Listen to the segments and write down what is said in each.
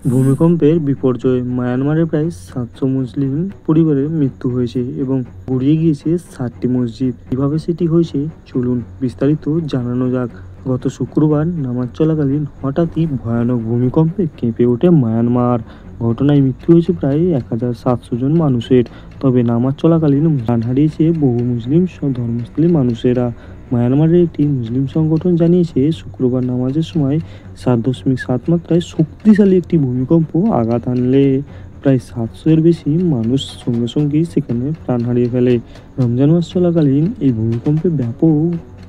ভূমিকম্পের বিপর্যয়ে মায়ানমারে প্রায় 700 মুসলিম পরিবারের মৃত্যু হয়েছে এবং গুড়িয়ে গিয়েছে 60টি মসজিদ। কিভাবে সেটি হয়েছে চলুন বিস্তারিত জানানো যাক। গত শুক্রবার নামাজ চলাকালীন হঠাৎই ভয়ানক ভূমিকম্পে কেঁপে ওঠে মায়ানমার। ঘটনায় মৃত্যু হয়েছে প্রায় 1700 জন মানুষের। তবে নামাজ চলাকালীন প্রাণ হারিয়েছে বহু মুসলিম ধর্মস্থলী মানুষেরা। মায়ানমারের একটি মুসলিম সংগঠন জানিয়েছে শুক্রবার নামাজের সময় 7.7 মাত্রায় শক্তিশালী একটি ভূমিকম্প আঘাত আনলে প্রায় 700 এর বেশি মানুষ সঙ্গে সঙ্গেই সেখানে প্রাণ হারিয়ে ফেলে। রমজান মাস চলাকালীন এই ভূমিকম্পে ব্যাপক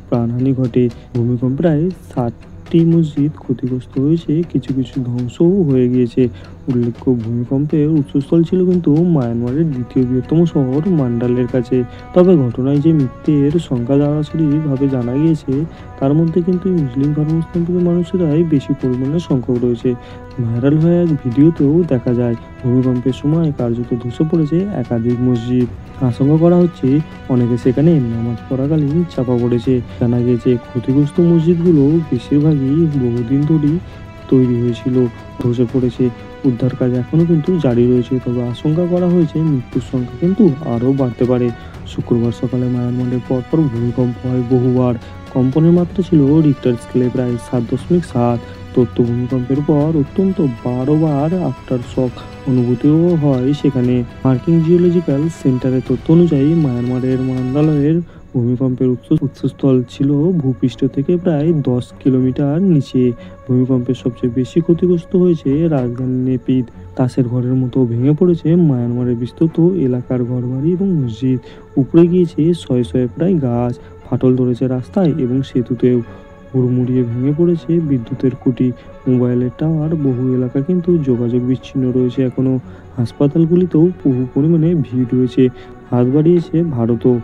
প্রাণহানি ঘটে। ভূমিকম্পে প্রায় 60টি মসজিদ ক্ষতিগ্রস্ত হয়েছে, কিছু কিছু ধ্বংসও হয়ে গিয়েছে। উল্লেখ্য, ভূমিকম্পের উৎসস্থল ছিল কিন্তু মায়ানমারের দ্বিতীয় বৃহত্তম শহর মান্ডালের কাছে। তবে ঘটনায় যে মৃতের সংখ্যা সরাসরিভাবে জানা গিয়েছে তার মধ্যে কিন্তু মুসলিম ধর্মস্থল মানুষেরাই বেশি পরিমাণে সংখ্যক রয়েছে। ভাইরাল হয়ে এক ভিডিওতেও দেখা যায় ভূমিকম্পের সময় কার্যত ধসে পড়েছে একাধিক মসজিদ। আশঙ্কা করা হচ্ছে অনেকে সেখানে নামাজ পড়াকালীন চাপা পড়েছে। জানা গিয়েছে ক্ষতিগ্রস্ত মসজিদগুলো বেশিরভাগই বহুদিন ধরেই তৈরি হয়েছিল, ধসে পড়েছে। উদ্ধার কাজ এখনও কিন্তু জারি রয়েছে, তবে আশঙ্কা করা হয়েছে মৃত্যুর সংখ্যা কিন্তু আরও বাড়তে পারে। শুক্রবার সকালে মায়ানমারের পরপর ভূমিকম্প হয় বহুবার। কম্পনের মাত্রা ছিল রিক্টার স্কেলে প্রায় 7.7। তথ্য ভূমিকম্পের পর অত্যন্ত 12 বার আফটার শক অনুভূতিও হয় সেখানে। মার্কিন জিওলজিক্যাল সেন্টারের তথ্য অনুযায়ী মায়ানমারের মান্দালয়ের ভূমিকম্পের উৎসস্থল ছিল ভূপৃষ্ঠ থেকে প্রায় 10 কিলোমিটার নিচে। ভূমিকম্পের সবচেয়ে বেশি ক্ষতিগ্রস্ত হয়েছে রাজধানী নেপিদ। তাসের ঘরের মতো ভেঙে পড়েছে মায়ানমারের বিস্তৃত এলাকার ঘরবাড়ি এবং মসজিদ। উপড়ে গিয়েছে শয়ে শয়ে প্রায় গাছ, ফাটল ধরেছে রাস্তায় এবং সেতুতেও। হুড়মুড়িয়ে ভেঙে পড়েছে বিদ্যুতের খুঁটি, মোবাইলের টাওয়ার। বহু এলাকা কিন্তু যোগাযোগ বিচ্ছিন্ন রয়েছে এখনও। হাসপাতালগুলিতেও বহু পরিমাণে ভিড় রয়েছে। হাত বাড়িয়েছে ভারতও।